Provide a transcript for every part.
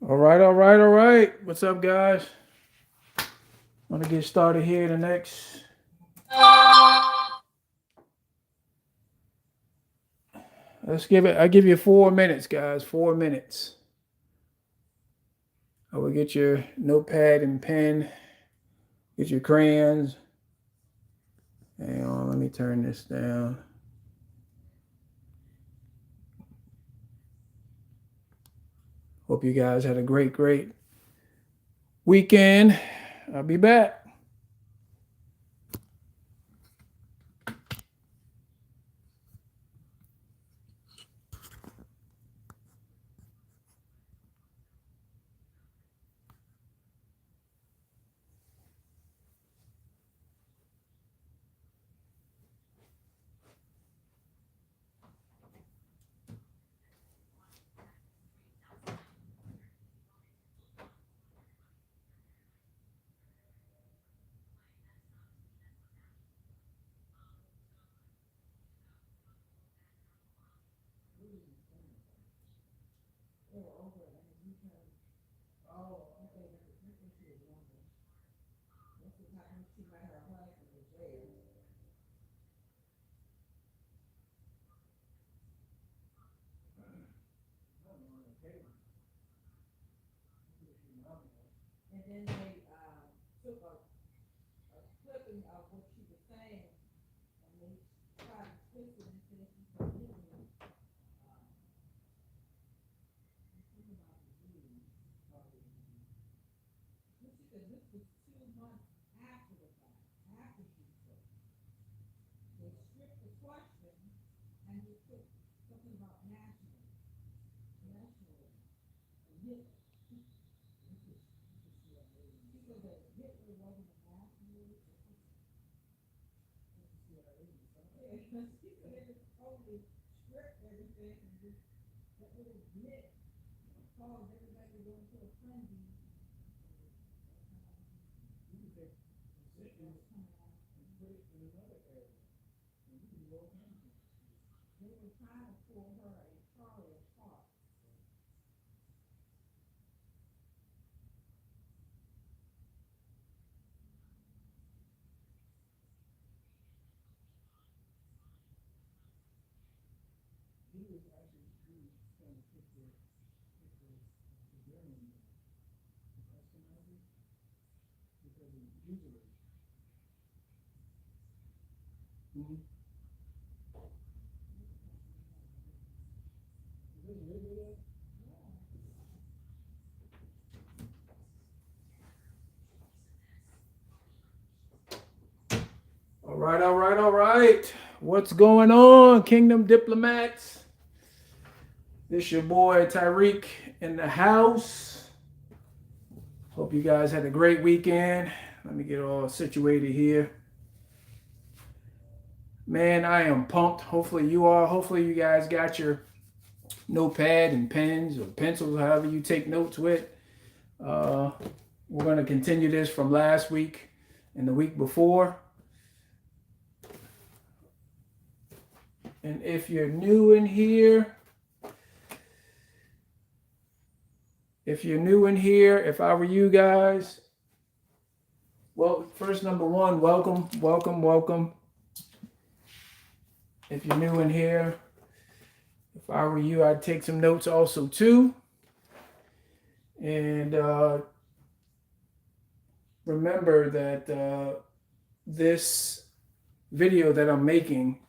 All right, all right, all right. What's up, guys? Want to get started here. The next. Let's give it. I give you 4 minutes, guys. 4 minutes. I will get your notepad and pen. Get your crayons. Hang on. Let me turn this down. Hope you guys had a great weekend. I'll be back. All right, all right, all right. What's going on, Kingdom Diplomats? This your boy Tyreek in the house. Hope you guys had a great weekend. Let me get all situated here. Man, I am pumped. Hopefully you are. Hopefully you guys got your notepad and pens or pencils, however you take notes with. We're going to continue this from last week and the week before. And if you're new in here, if I were you guys, well, first, number one, welcome. If you're new in here, if I were you, I'd take some notes also too. And remember that this video that I'm making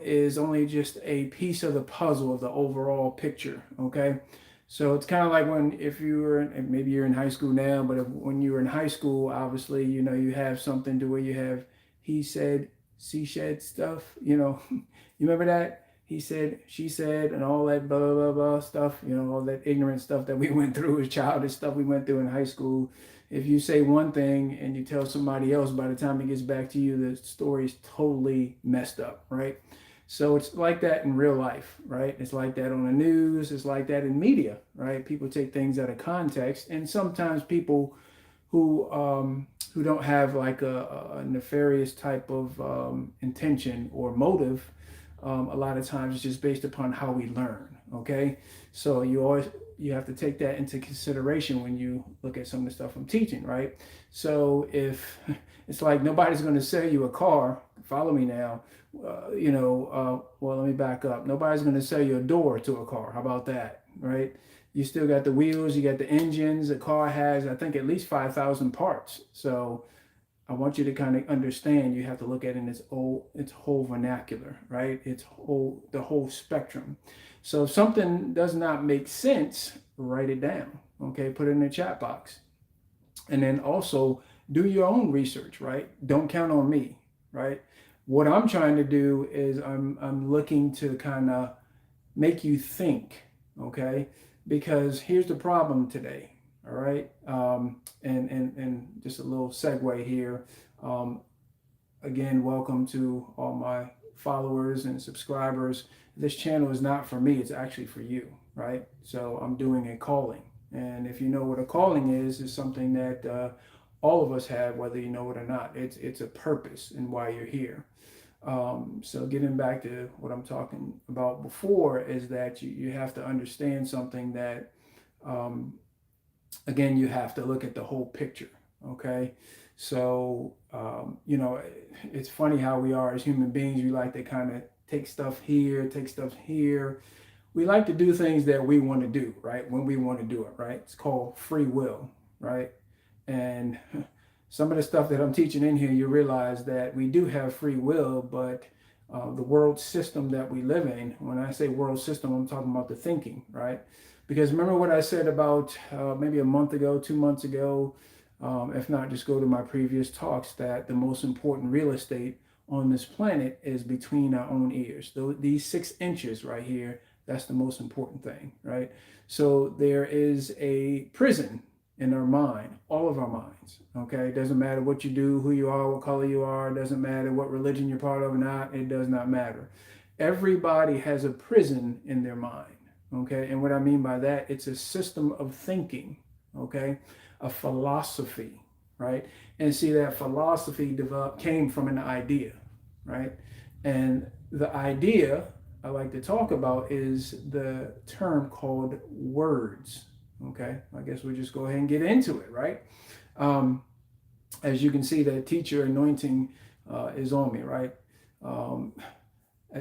is only just a piece of the puzzle of the overall picture, okay? So it's kind of like if you were, maybe you're in high school now, but when you were in high school, obviously, you have something to where you have he said, she said stuff, you remember that? He said, she said, and all that blah, blah, blah stuff, all that ignorant stuff that we went through, as childish stuff we went through in high school. If you say one thing and you tell somebody else, by the time it gets back to you, the story is totally messed up, right? So it's like that in real life, right? It's like that on the news. It's like that in media, right? People take things out of context, and sometimes people who don't have like a nefarious type of intention or motive, a lot of times it's just based upon how we learn. Okay, so you always you have to take that into consideration when you look at some of the stuff I'm teaching, right? So if it's like nobody's going to sell you a car, follow me now. Well, let me back up. Nobody's going to sell you a door to a car. How about that, right? You still got the wheels, you got the engines. The car has, I think, at least 5,000 parts. So I want you to kind of understand. You have to look at it in its whole vernacular, right? The whole spectrum. So if something does not make sense, write it down. Okay, put it in the chat box, and then also do your own research, right? Don't count on me, right? What I'm trying to do is I'm looking to kind of make you think, okay? Because here's the problem today, all right? And just a little segue here. Um, Again, welcome to all my followers and subscribers. This channel is not for me, it's actually for you, right? So I'm doing a calling. And if you know what a calling is something that all of us have, whether you know it or not. It's a purpose in why you're here. So getting back to what I'm talking about before is that you have to understand something that, um, again, you have to look at the whole picture, okay? So, it's funny how we are as human beings. We like to kind of take stuff here, take stuff here. We like to do things that we want to do, right? When we want to do it, right? It's called free will, right? And some of the stuff that I'm teaching in here, you realize that we do have free will, but the world system that we live in, when I say world system, I'm talking about the thinking, right? Because remember what I said about maybe a month ago, 2 months ago, if not, just go to my previous talks, that the most important real estate on this planet is between our own ears. These 6 inches right here, that's the most important thing, right? So there is a prison in our mind, all of our minds, okay? It doesn't matter what you do, who you are, what color you are, it doesn't matter what religion you're part of or not, it does not matter. Everybody has a prison in their mind, okay? And what I mean by that, it's a system of thinking, okay? A philosophy, right? And see, that philosophy came from an idea, right? And the idea I like to talk about is the term called words. Okay, I guess we'll just go ahead and get into it, right? As you can see, that teacher anointing is on me, right?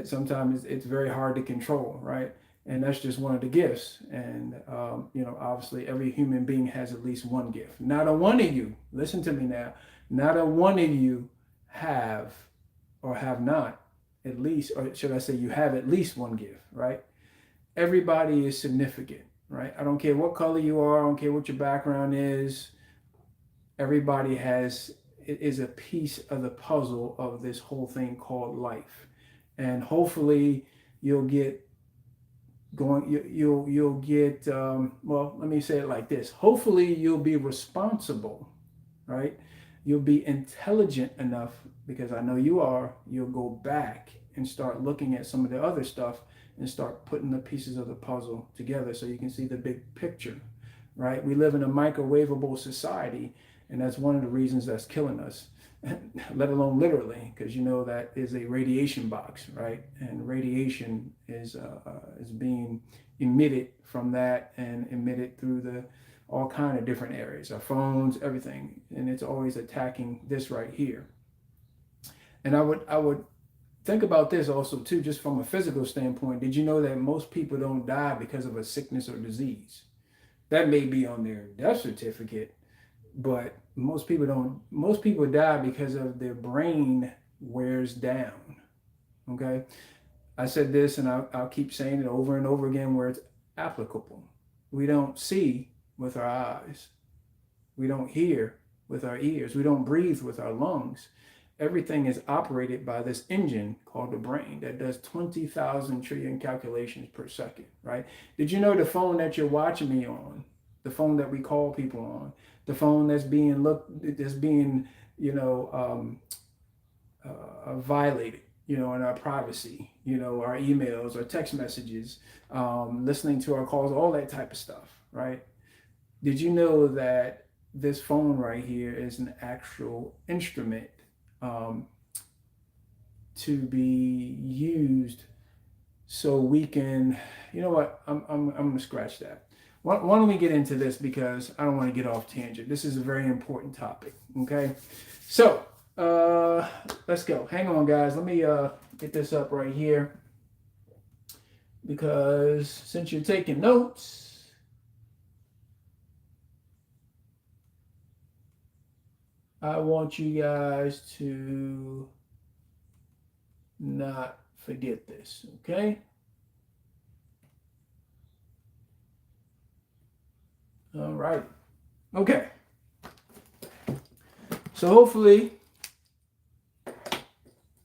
Sometimes it's very hard to control, right? And that's just one of the gifts. And, obviously every human being has at least one gift. Not a one of you, listen to me now, not a one of you have or have not at least, or should I say you have at least one gift, right? Everybody is significant, right? I don't care what color you are, I don't care what your background is. Everybody is a piece of the puzzle of this whole thing called life. And hopefully you'll get going, you'll get, well, let me say it like this. Hopefully you'll be responsible, right? You'll be intelligent enough, because I know you are, you'll go back and start looking at some of the other stuff and start putting the pieces of the puzzle together so you can see the big picture, right? We live in a microwavable society, and that's one of the reasons that's killing us, let alone literally, because that is a radiation box, right? And radiation is being emitted from that and emitted through all kind of different areas, our phones, everything, and it's always attacking this right here. And I would think about this also too, just from a physical standpoint. Did you know that most people don't die because of a sickness or disease? That may be on their death certificate, but most people don't. Most people die because of their brain wears down. Okay, I said this, and I'll keep saying it over and over again where it's applicable. We don't see with our eyes. We don't hear with our ears. We don't breathe with our lungs. Everything is operated by this engine called the brain that does 20,000 trillion calculations per second, right? Did you know the phone that you're watching me on, the phone that we call people on, the phone that's being violated, in our privacy, our emails, our text messages, listening to our calls, all that type of stuff, right? Did you know that this phone right here is an actual instrument to be used so we can, I'm going to scratch that. why don't we get into this, because I don't want to get off tangent. This is a very important topic. Okay, so let's go. Hang on, guys. Let me get this up right here, because since you're taking notes, I want you guys to not forget this. Okay. All right. Okay. So hopefully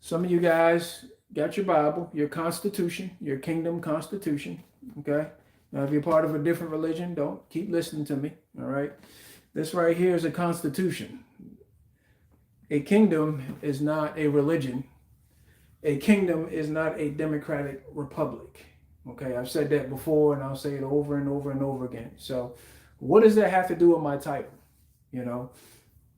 some of you guys got your Bible, your Constitution, your kingdom Constitution. Okay. Now, if you're part of a different religion, don't keep listening to me. All right. This right here is a Constitution. A kingdom is not a religion. A kingdom is not a democratic republic. Okay. I've said that before, and I'll say it over and over and over again. So, what does that have to do with my title? You know,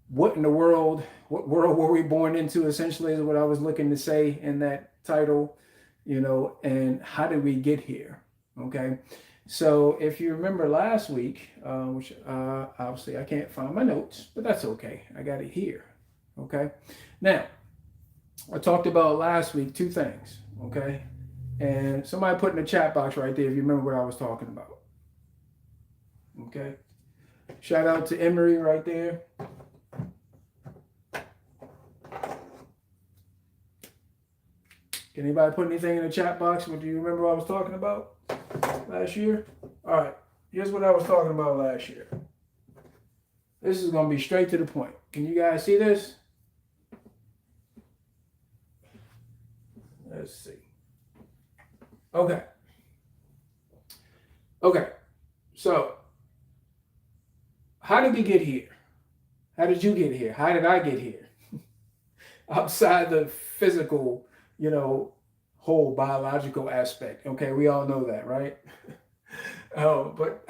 what in the world, what world were we born into, essentially, is what I was looking to say in that title, you know, and how did we get here? Okay. So if you remember last week, which obviously I can't find my notes, but that's okay. I got it here. Okay. Now, I talked about last week 2 things. Okay. And somebody put in the chat box right there if you remember what I was talking about. Okay. Shout out to Emery right there. Can anybody put anything in the chat box? What do you remember what I was talking about last year? All right. Here's what I was talking about last year. This is going to be straight to the point. Can you guys see this? Let's see. Okay. Okay. So, how did we get here? How did you get here? How did I get here? Outside the physical, you know, whole biological aspect. Okay, we all know that, right? But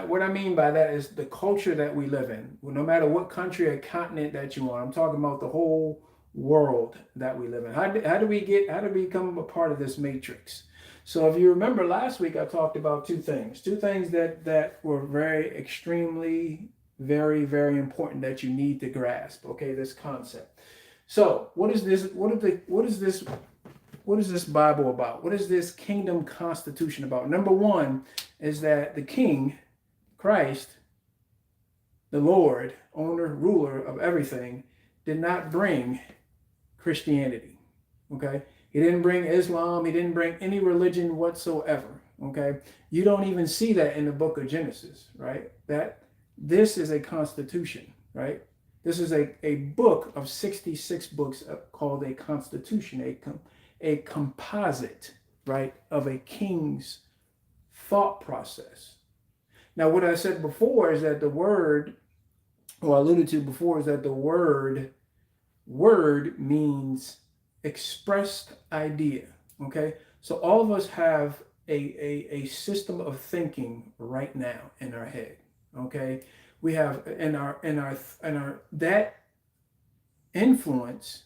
what I mean by that is the culture that we live in. No matter what country or continent that you are, I'm talking about the whole world that we live in. How do we become a part of this matrix? So if you remember last week, I talked about 2 things. 2 things that were very extremely, very, very important that you need to grasp. Okay, this concept. So what is this? What is this Bible about? What is this kingdom constitution about? Number 1 is that the King, Christ, the Lord, owner, ruler of everything, did not bring Christianity. Okay. He didn't bring Islam. He didn't bring any religion whatsoever. Okay. You don't even see that in the book of Genesis, right? That this is a constitution, right? This is a book of 66 books called a constitution, a composite, right, of a king's thought process. Now, what I said before is that the word, or I alluded to before, is that the word means expressed idea. Okay, so all of us have a system of thinking right now in our head. Okay, we have in our that influence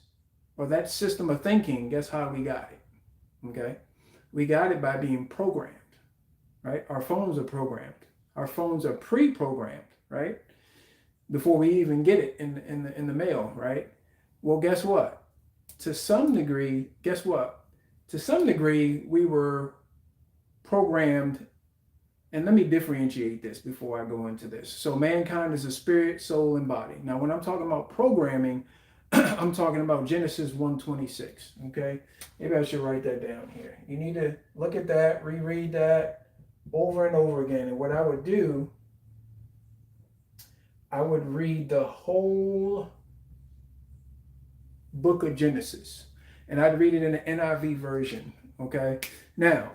or that system of thinking. Guess how we got it? Okay, we got it by being programmed. Right, our phones are programmed. Our phones are pre-programmed. Right, before we even get it in the mail. Right. Well, guess what? To some degree, we were programmed, and let me differentiate this before I go into this. So mankind is a spirit, soul, and body. Now, when I'm talking about programming, I'm talking about Genesis 1:26, okay? Maybe I should write that down here. You need to look at that, reread that over and over again. And what I would do, I would read the whole book of Genesis, and I'd read it in the NIV version. Okay. Now,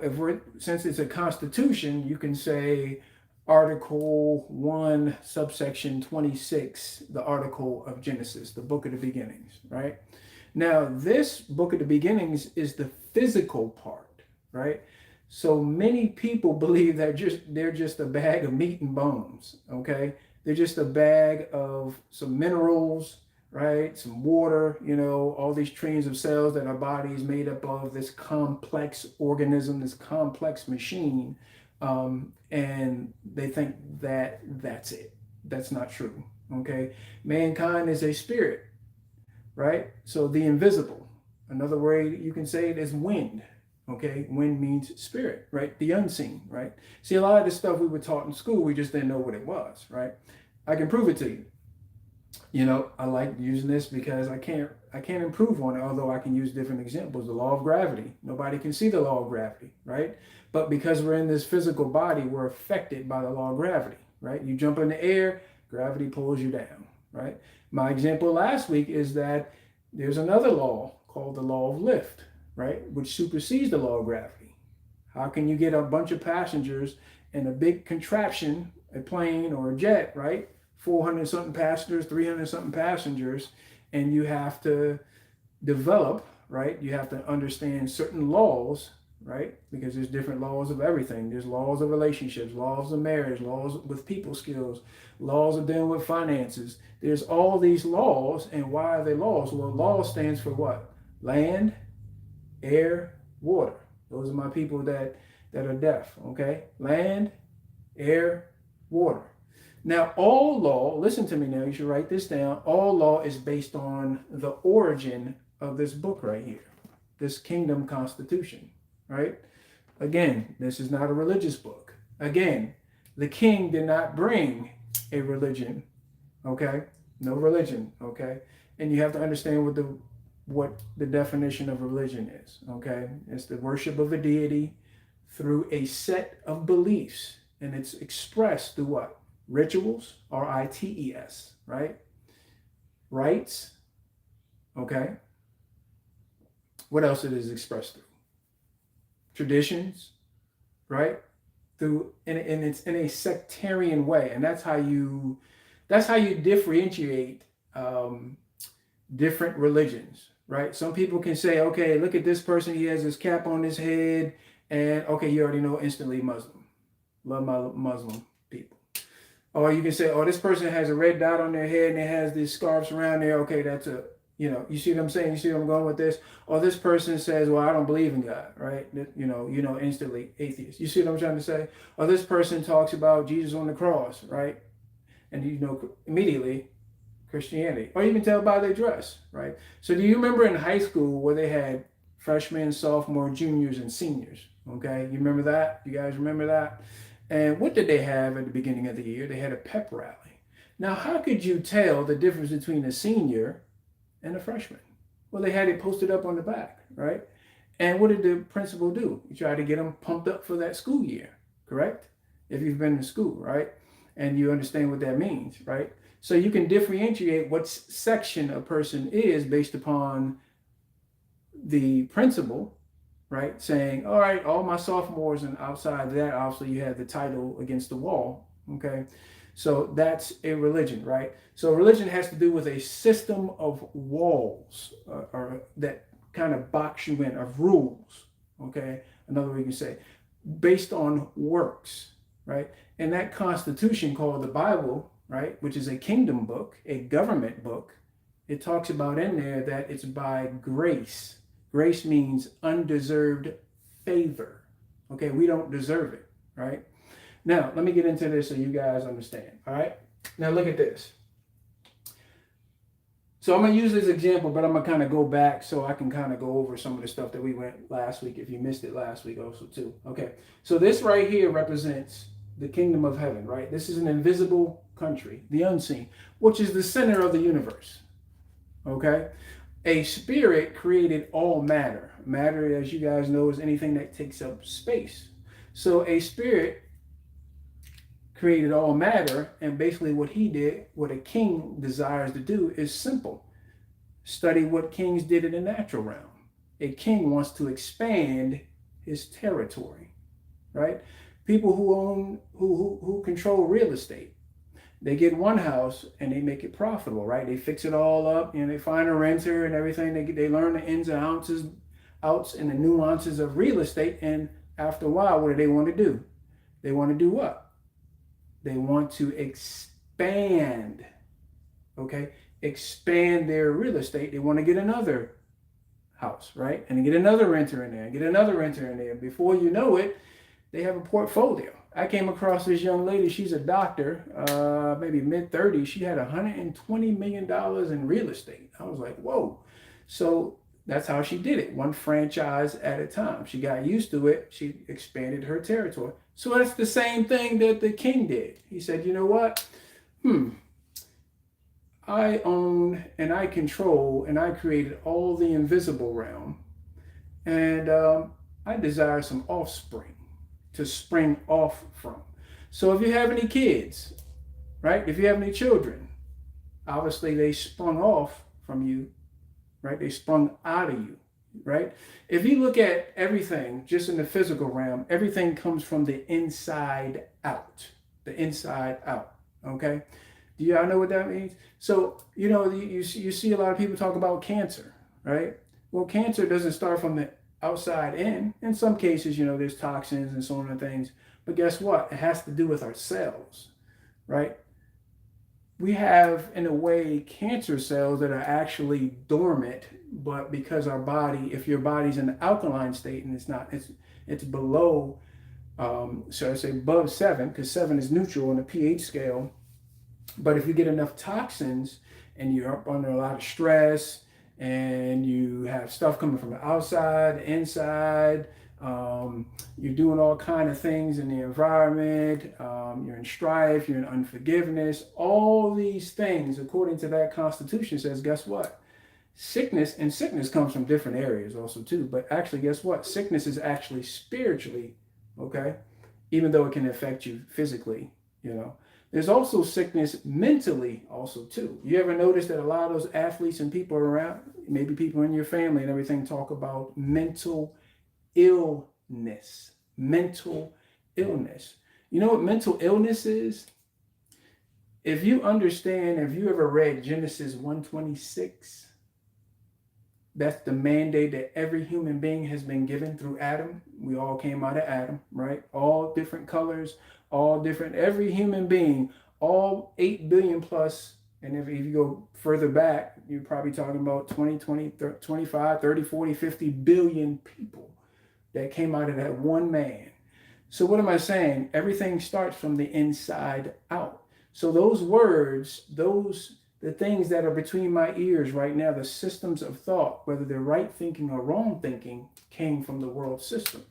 since it's a constitution, you can say Article 1, subsection 26, the article of Genesis, the book of the beginnings, right? Now, this book of the beginnings is the physical part, right? So many people believe that they're just a bag of meat and bones. Okay. They're just a bag of some minerals, right? Some water, all these trillions of cells that our body is made up of, this complex organism, this complex machine. And they think that that's it. That's not true. Okay, mankind is a spirit, right? So the invisible. Another way you can say it is wind. Okay, wind means spirit, right? The unseen, right? See, a lot of the stuff we were taught in school, we just didn't know what it was, right? I can prove it to you. You know, I like using this because I can't improve on it, although I can use different examples. The law of gravity. Nobody can see the law of gravity, right? But because we're in this physical body, we're affected by the law of gravity, right? You jump in the air, gravity pulls you down, right? My example last week is that there's another law called the law of lift, right? Which supersedes the law of gravity. How can you get a bunch of passengers in a big contraption, a plane or a jet, right? 400 something passengers, 300 something passengers, and you have to develop, right? You have to understand certain laws, right? Because there's different laws of everything. There's laws of relationships, laws of marriage, laws with people skills, laws of dealing with finances. There's all these laws, and why are they laws? Well, law stands for what? Land, air, water. Those are my people that are deaf, okay? Land, air, water. Now, all law, listen to me now, you should write this down. All law is based on the origin of this book right here, this kingdom constitution, right? Again, this is not a religious book. Again, the king did not bring a religion, okay? No religion, okay? And you have to understand what the definition of religion is, okay? It's the worship of a deity through a set of beliefs, and it's expressed through what? Rituals, R-I-T-E-S, right? Rites, okay? What else it is expressed through? Traditions, right? And it's in a sectarian way, and that's how you differentiate different religions, right? Some people can say, okay, look at this person, he has his cap on his head, and okay, you already know instantly Muslim. Love my Muslim people. Or you can say, oh, this person has a red dot on their head and it has these scarves around there. Okay, that's you see what I'm saying? You see where I'm going with this? Or this person says, well, I don't believe in God, right? Instantly atheist. You see what I'm trying to say? Or this person talks about Jesus on the cross, right? And immediately Christianity. Or you can tell by their dress, right? So do you remember in high school where they had freshmen, sophomore, juniors, and seniors? Okay, you remember that? You guys remember that? And what did they have at the beginning of the year? They had a pep rally. Now, how could you tell the difference between a senior and a freshman? Well, they had it posted up on the back, right? And what did the principal do? He tried to get them pumped up for that school year, correct? If you've been in school, right? And you understand what that means, right? So you can differentiate what section a person is based upon the principal, right? Saying, all right, all my sophomores, and outside that, obviously you have the title against the wall, okay? So that's a religion, right? So religion has to do with a system of walls or that kind of box you in, of rules, okay? Another way you can say, based on works, right? And that constitution called the Bible, right, which is a kingdom book, a government book, it talks about in there that it's by grace. Grace means undeserved favor. Okay, we don't deserve it, right? Now, let me get into this so you guys understand, all right? Now, look at this. So I'm going to use this example, but I'm going to kind of go back so I can kind of go over some of the stuff that we went last week, if you missed it last week also too. Okay, so this right here represents the kingdom of heaven, right? This is an invisible country, the unseen, which is the center of the universe, okay? A spirit created all matter. Matter, as you guys know, is anything that takes up space. So a spirit created all matter, and basically what he did, what a king desires to do, is simple. Study what kings did in the natural realm. A king wants to expand his territory, right? People who control real estate, they get one house and they make it profitable, right? They fix it all up, they find a renter and everything. They learn the ins and outs and the nuances of real estate. And after a while, what do they want to do? They want to do what? They want to expand, okay? Expand their real estate. They want to get another house, right? And get another renter in there, and get another renter in there. Before you know it, They have a portfolio. I came across this young lady. She's a doctor, maybe mid-30s. She had $120 million in real estate. I was like, whoa. So that's how she did it, one franchise at a time. She got used to it. She expanded her territory. So that's the same thing that the king did. He said, you know what? I own and I control and I created all the invisible realm. And I desire some offspring to spring off from. So if you have any kids, right? If you have any children, obviously they sprung off from you, right? They sprung out of you, right? If you look at everything just in the physical realm, everything comes from the inside out. The inside out, okay? Do y'all know what that means? So, you see a lot of people talk about cancer, right? Well, cancer doesn't start from the outside in. In some cases, there's toxins and so on and things. But guess what? It has to do with our cells, right? We have, in a way, cancer cells that are actually dormant, but because our body, if your body's in the alkaline state and it's below, so I say above 7, because 7 is neutral on the pH scale. But if you get enough toxins and you're up under a lot of stress and you have stuff coming from the outside, the inside, you're doing all kind of things in the environment, you're in strife, you're in unforgiveness, all these things, according to that constitution, says, guess what? Sickness comes from different areas also too, but actually, guess what? Sickness is actually spiritually, okay? Even though it can affect you physically, There's also sickness mentally also too. You ever notice that a lot of those athletes and people around, maybe people in your family and everything, talk about mental illness? Mental illness. You know what mental illness is? If you ever read Genesis 1:26, that's the mandate that every human being has been given through Adam. We all came out of Adam, right? All different colors, every human being, all 8 billion plus. And if you go further back, you're probably talking about 20, 25, 30, 40, 50 billion people that came out of that one man. So what am I saying? Everything starts from the inside out. So those words, the things that are between my ears right now, the systems of thought, whether they're right thinking or wrong thinking, came from the world system.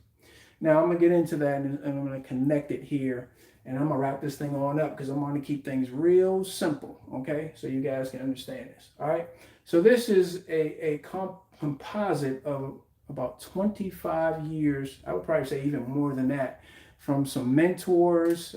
Now I'm going to get into that and I'm going to connect it here. And I'm going to wrap this thing on up because I'm going to keep things real simple, okay? So you guys can understand this, all right? So this is a composite of about 25 years, I would probably say even more than that, from some mentors,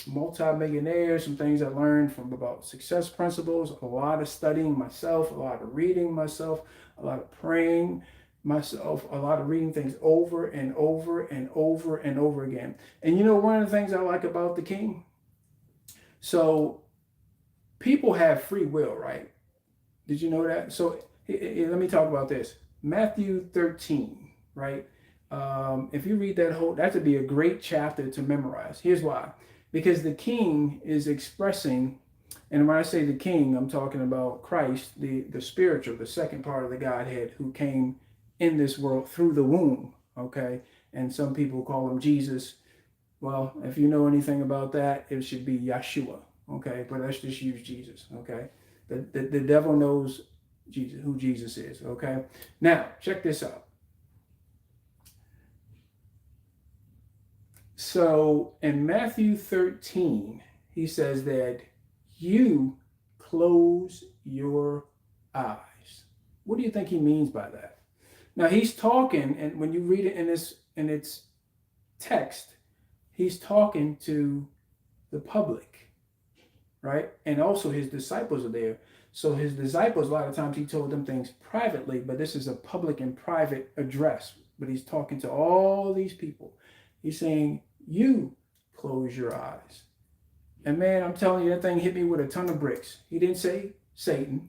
multi-millionaires, some things I learned from about success principles, a lot of studying myself, a lot of reading myself, a lot of praying myself, a lot of reading things over and over and over and over again. And one of the things I like about the king, so people have free will, right? Did you know that? So let me talk about this. Matthew 13, right? If you read that would be a great chapter to memorize. Here's why. Because the king is expressing, and when I say the king, I'm talking about Christ, the spiritual, the second part of the Godhead, who came in this world through the womb, okay? And some people call him Jesus. Well, if you know anything about that, it should be Yeshua, okay? But let's just use Jesus, okay? The devil knows Jesus, who Jesus is, okay? Now, check this out. So in Matthew 13, he says that you close your eyes. What do you think he means by that? Now he's talking, and when you read it in its text, he's talking to the public, right? And also his disciples are there. So his disciples, a lot of times he told them things privately, but this is a public and private address. But he's talking to all these people. He's saying, you close your eyes. And man, I'm telling you, that thing hit me with a ton of bricks. He didn't say Satan.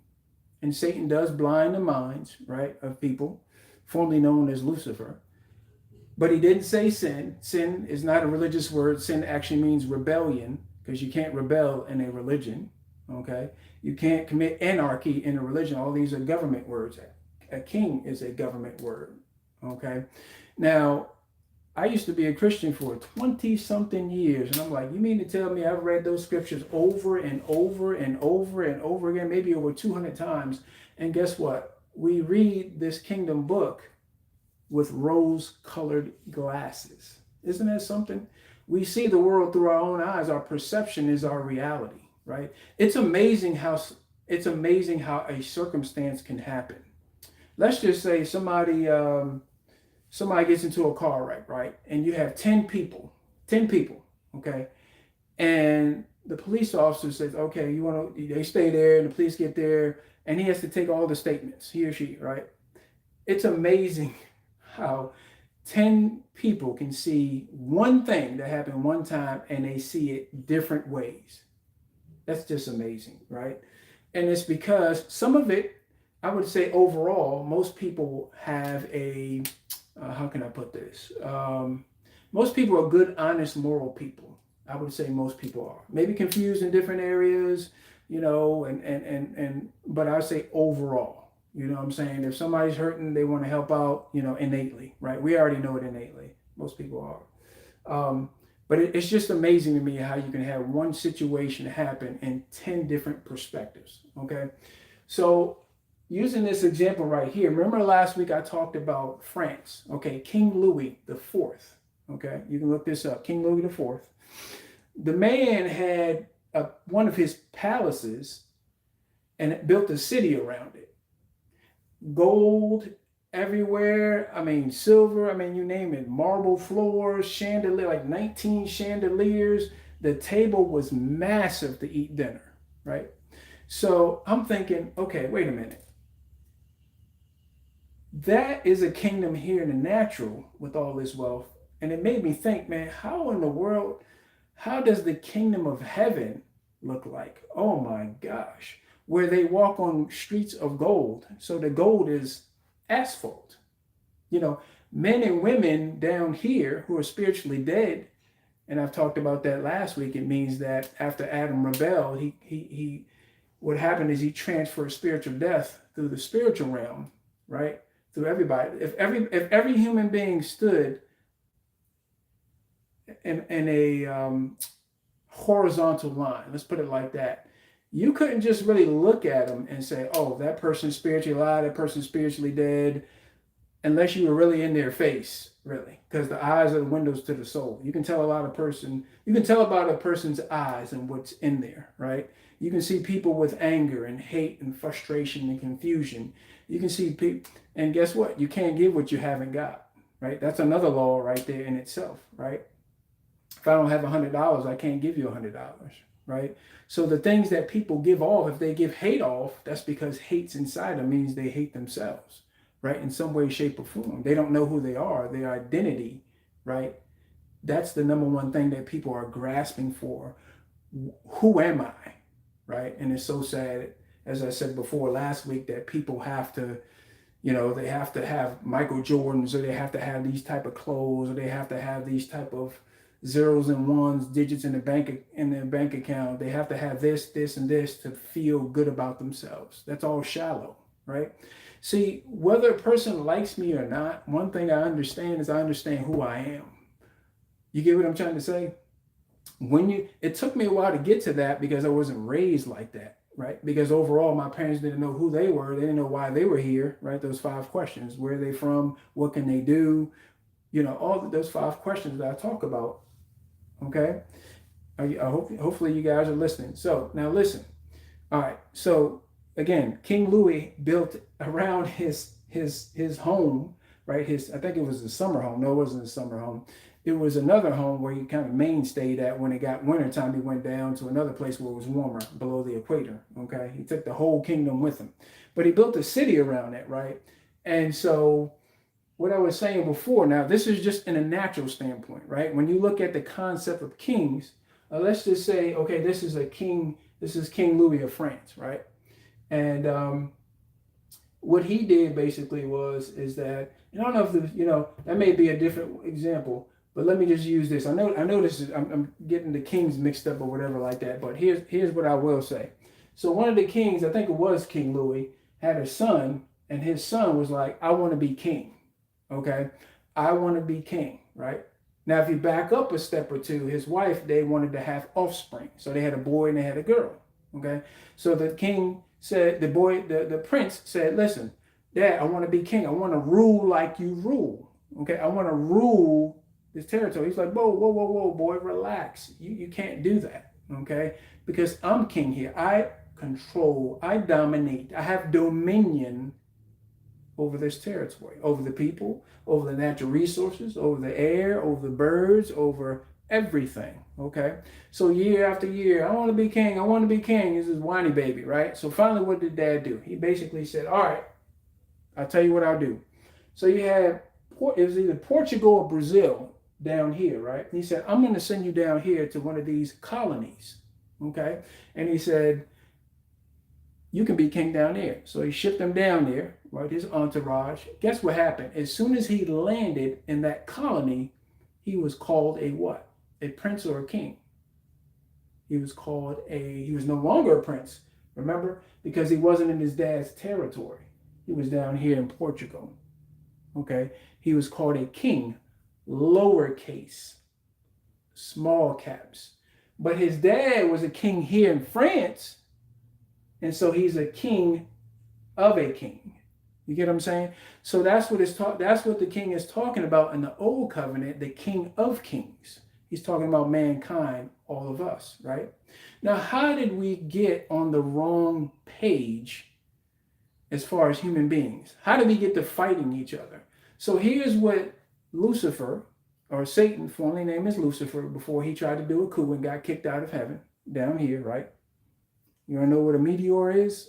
And Satan does blind the minds, right, of people, formerly known as Lucifer. But he didn't say sin. Sin is not a religious word. Sin actually means rebellion, because you can't rebel in a religion, okay? You can't commit anarchy in a religion. All these are government words. A king is a government word, okay? Now, I used to be a Christian for 20 something years. And I'm like, you mean to tell me I've read those scriptures over and over and over and over again, maybe over 200 times. And guess what? We read this kingdom book with rose colored glasses. Isn't that something? We see the world through our own eyes. Our perception is our reality, right? It's amazing how a circumstance can happen. Let's just say somebody gets into a car wreck, right? And you have 10 people, okay? And the police officer says, okay, they stay there, and the police get there, and he has to take all the statements, he or she, right? It's amazing how 10 people can see one thing that happened one time and they see it different ways. That's just amazing, right? And it's because some of it, I would say overall, most people have how can I put this? Most people are good, honest, moral people. I would say most people are. Maybe confused in different areas, but I would say overall. You know what I'm saying? If somebody's hurting, they want to help out, innately, right? We already know it innately. Most people are. But it's just amazing to me how you can have one situation happen in 10 different perspectives, okay? So using this example right here, remember last week I talked about France, okay? King Louis the Fourth, okay? You can look this up, King Louis the Fourth. The man had one of his palaces and built a city around it. Gold everywhere. I mean, silver. I mean, you name it. Marble floors, chandelier, like 19 chandeliers. The table was massive to eat dinner, right? So I'm thinking, okay, wait a minute. That is a kingdom here in the natural with all this wealth. And it made me think, man, how in the world, how does the kingdom of heaven look like? Oh my gosh. Where they walk on streets of gold. So the gold is asphalt. Men and women down here who are spiritually dead, and I've talked about that last week. It means that after Adam rebelled, he what happened is he transferred spiritual death through the spiritual realm, right? Through everybody. If every human being stood in a horizontal line, let's put it like that, you couldn't just really look at them and say, oh, that person's spiritually alive, that person's spiritually dead, unless you were really in their face, really. Because the eyes are the windows to the soul. You can tell about a person's eyes and what's in there, right? You can see people with anger and hate and frustration and confusion. You can see people, and guess what? You can't give what you haven't got, right? That's another law right there in itself, right? If I don't have $100, I can't give you $100, right? So the things that people give off, if they give hate off, that's because hate's inside them, means they hate themselves, right? In some way, shape, or form. They don't know who they are, their identity, right? That's the number one thing that people are grasping for. Who am I, right? And it's so sad, as I said before last week, that people have to, they have to have Michael Jordans, or they have to have these type of clothes, or they have to have these type of zeros and ones, digits in their bank account. They have to have this, and this to feel good about themselves. That's all shallow, right? See, whether a person likes me or not, one thing I understand is I understand who I am. You get what I'm trying to say? It took me a while to get to that because I wasn't raised like that, right? Because overall, my parents didn't know who they were. They didn't know why they were here, right? Those 5 questions: where are they from? What can they do? All those 5 questions that I talk about. Okay, hopefully you guys are listening. So now listen. All right. So again, King Louis built around his home, right? I think it was a summer home. No, it wasn't a summer home. It was another home where he kind of mainstayed at. When it got wintertime, he went down to another place where it was warmer, below the equator. Okay, he took the whole kingdom with him, but he built a city around it, right? And so, what I was saying before, now this is just in a natural standpoint, right? When you look at the concept of kings, let's just say, okay, this is King Louis of France, right? And what he did basically is that, I don't know if that may be a different example, but let me just use this. I know this is, I'm getting the kings mixed up or whatever like that, but here's what I will say. So one of the kings, I think it was King Louis, had a son, and his son was like, I want to be king. Okay, I want to be king, right? Now, if you back up a step or two, his wife, they wanted to have offspring. So they had a boy and they had a girl. Okay. So the king said, the prince said, listen, Dad, I want to be king. I want to rule like you rule. Okay. I want to rule this territory. He's like, whoa, whoa, whoa, whoa, boy, relax. You can't do that. Okay. Because I'm king here. I control, I dominate, I have dominion over this territory, over the people, over the natural resources, over the air, over the birds, over everything. Okay. So year after year, I want to be king. I want to be king. This is whiny baby, right? So finally, what did Dad do? He basically said, all right, I'll tell you what I'll do. So you had, it was either Portugal or Brazil down here, right? And he said, I'm going to send you down here to one of these colonies. Okay. And he said, you can be king down there. So he shipped him down there, right? His entourage. Guess what happened? As soon as he landed in that colony, he was called a what? A prince or a king. He was no longer a prince, remember? Because he wasn't in his dad's territory. He was down here in Portugal. Okay? He was called a king, lowercase, small caps. But his dad was a king here in France. And so he's a king of a king. You get what I'm saying? So that's what the king is talking about in the old covenant, the king of kings. He's talking about mankind, all of us, right? Now, how did we get on the wrong page as far as human beings? How did we get to fighting each other? So here's what Lucifer, or Satan, formerly named as Lucifer, before he tried to do a coup and got kicked out of heaven, down here, right? You want to know what a meteor is?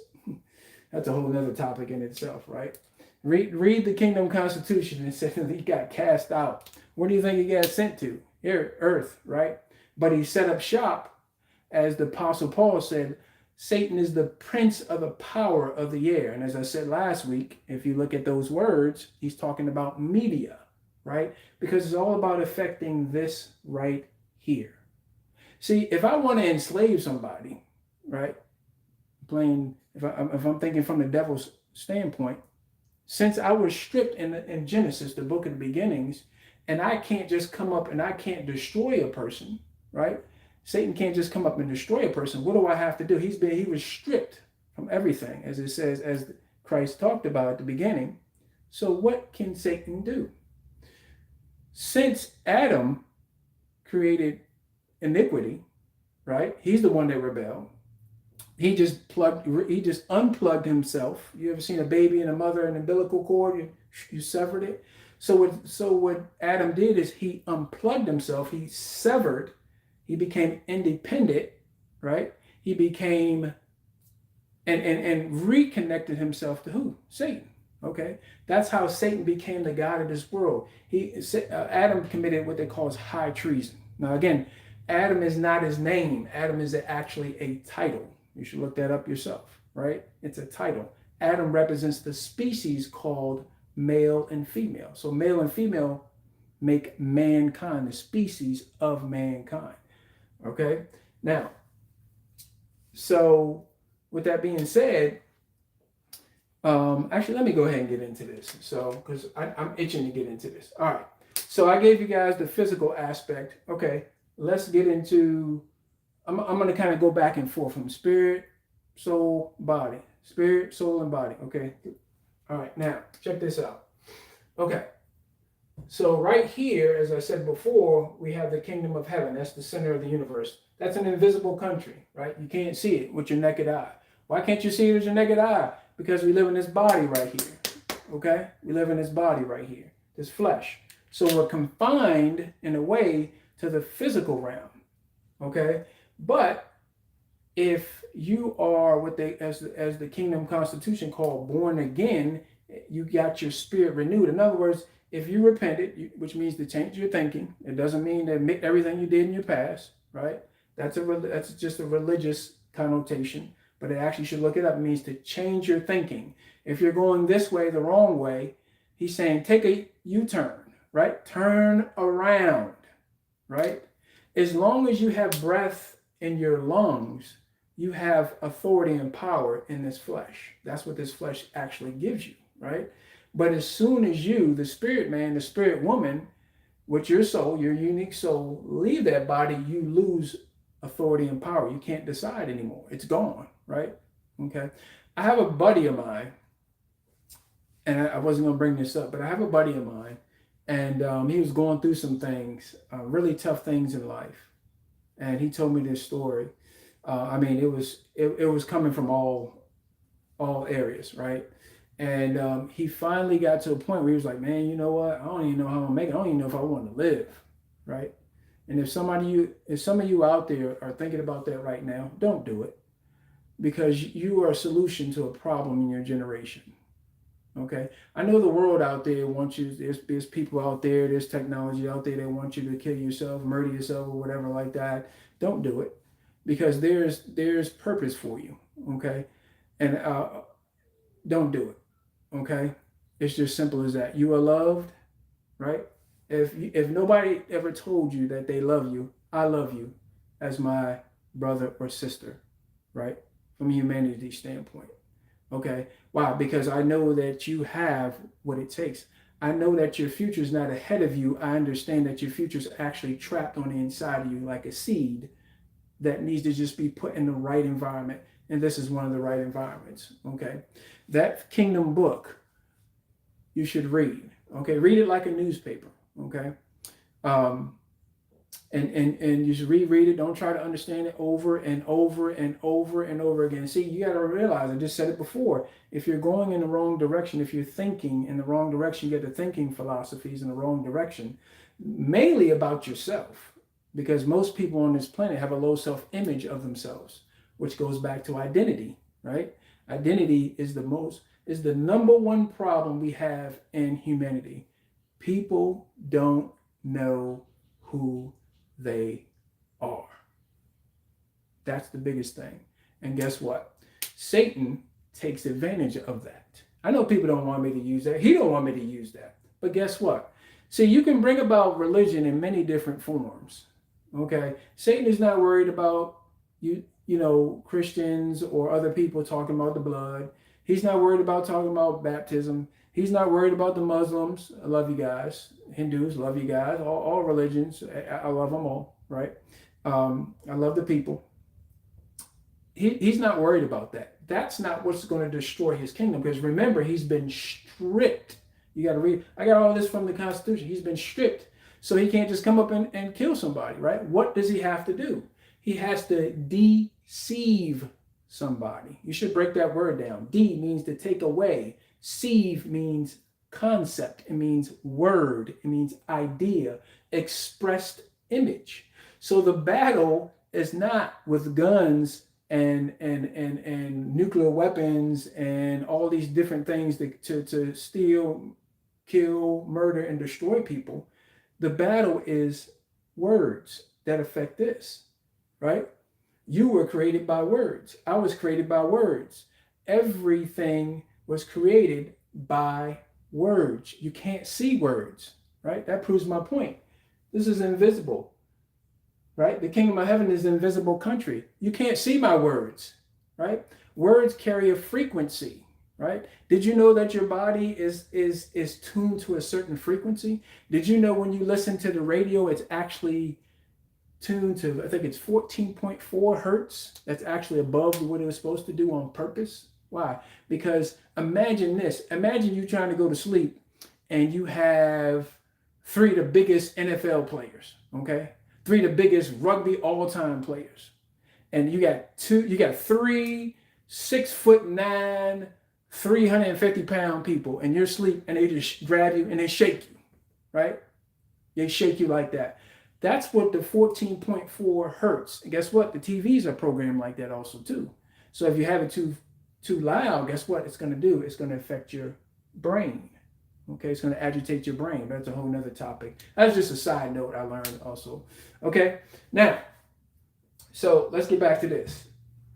That's a whole other topic in itself, right? Read the Kingdom Constitution and said he got cast out. Where do you think he got sent to? Here, Earth, right? But he set up shop, as the Apostle Paul said, Satan is the prince of the power of the air. And as I said last week, if you look at those words, he's talking about media, right? Because it's all about affecting this right here. See, if I want to enslave somebody, right? If I'm thinking from the devil's standpoint, since I was stripped in Genesis, the book of the beginnings, and I can't just come up and I can't destroy a person, right? Satan can't just come up and destroy a person. What do I have to do? He was stripped from everything, as it says, as Christ talked about at the beginning. So what can Satan do? Since Adam created iniquity, right? He's the one that rebelled. He just unplugged himself. You ever seen a baby and a mother and umbilical cord? You severed it. So what Adam did is he unplugged himself. He severed. He became independent, right? He became and reconnected himself to who? Satan. Okay, that's how Satan became the god of this world. Adam committed what they call high treason. Now again, Adam is not his name. Adam is actually a title. You should look that up yourself, right? It's a title. Adam represents the species called male and female. So male and female make mankind, the species of mankind. Okay? Now, so with that being said, actually, let me go ahead and get into this. So, because I'm itching to get into this. All right. So I gave you guys the physical aspect. Okay. Let's get into, I'm going to kind of go back and forth from spirit, soul, body. Spirit, soul, and body. Okay. All right. Now, check this out. Okay. So right here, as I said before, we have the kingdom of heaven. That's the center of the universe. That's an invisible country, right? You can't see it with your naked eye. Why can't you see it with your naked eye? Because we live in this body right here. Okay? We live in this body right here, this flesh. So we're confined in a way to the physical realm. Okay? But if you are what they, as the Kingdom Constitution called, born again, you got your spirit renewed. In other words, if you repented, which means to change your thinking, it doesn't mean to admit everything you did in your past, right? That's just a religious connotation, but it actually should look it up. It means to change your thinking. If you're going this way, the wrong way, he's saying take a U-turn, right? Turn around, right? As long as you have breath in your lungs, you have authority and power in this flesh. That's what this flesh actually gives you, right? But as soon as you, the spirit man, the spirit woman, with your soul, your unique soul, leave that body, you lose authority and power. You can't decide anymore. It's gone, right? Okay. I have a buddy of mine, and I wasn't going to bring this up, but I have a buddy of mine, and he was going through some things, really tough things in life. And he told me this story. I mean, it was coming from all areas, right? And he finally got to a point where he was like, man, you know what? I don't even know how I'm gonna make it. I don't even know if I want to live, right? And if some of you out there are thinking about that right now, don't do it, because you are a solution to a problem in your generation. Okay, I know the world out there wants you. There's people out there. There's technology out there that want you to kill yourself, murder yourself, or whatever like that. Don't do it, because there's purpose for you. Okay, and don't do it. Okay, it's just simple as that. You are loved, right? If nobody ever told you that they love you, I love you as my brother or sister, right? From a humanity standpoint. Okay. Why? Because I know that you have what it takes. I know that your future is not ahead of you. I understand that your future is actually trapped on the inside of you like a seed that needs to just be put in the right environment. And this is one of the right environments. Okay. That kingdom book you should read. Okay. Read it like a newspaper. Okay. Um, and you should reread it. Don't try to understand it over and over and over and over again. See, you got to realize, I just said it before, if you're going in the wrong direction, if you're thinking in the wrong direction, you get the thinking philosophies in the wrong direction, mainly about yourself, because most people on this planet have a low self-image of themselves, which goes back to identity, right? Identity is the number one problem we have in humanity. People don't know who they are. That's the biggest thing. And guess what? Satan takes advantage of that. I know people don't want me to use that. He don't want me to use that. But guess what? See, you can bring about religion in many different forms. Okay? Satan is not worried about Christians or other people talking about the blood. He's not worried about talking about baptism. He's not worried about the Muslims. I love you guys. Hindus, love you guys. All religions, I love them all, right? I love the people. He's not worried about that. That's not what's going to destroy his kingdom, because remember, he's been stripped. You got to read. I got all this from the Constitution. He's been stripped. So he can't just come up and kill somebody, right? What does he have to do? He has to deceive somebody. You should break that word down. D means to take away. Sieve means concept. It means word. It means idea, expressed image. So the battle is not with guns and nuclear weapons and all these different things to steal, kill, murder, and destroy people. The battle is words that affect this, right? You were created by words. I was created by words. Everything was created by words. You can't see words, right? That proves my point. This is invisible, right? The kingdom of heaven is an invisible country. You can't see my words, right? Words carry a frequency, right? Did you know that your body is tuned to a certain frequency? Did you know when you listen to the radio, it's actually tuned to, I think it's 14.4 hertz. That's actually above what it was supposed to do on purpose. Why? Because imagine this. Imagine you trying to go to sleep and you have three of the biggest NFL players, okay? Three of the biggest rugby all-time players. And you got three 6'9", 350-pound people in your sleep, and they just grab you and they shake you, right? They shake you like that. That's what the 14.4 hertz. And guess what? The TVs are programmed like that also too. So if you have it too loud, guess what it's going to do? It's going to affect your brain. Okay, it's going to agitate your brain. That's a whole nother topic. That's just a side note I learned also. Okay, now, so let's get back to this.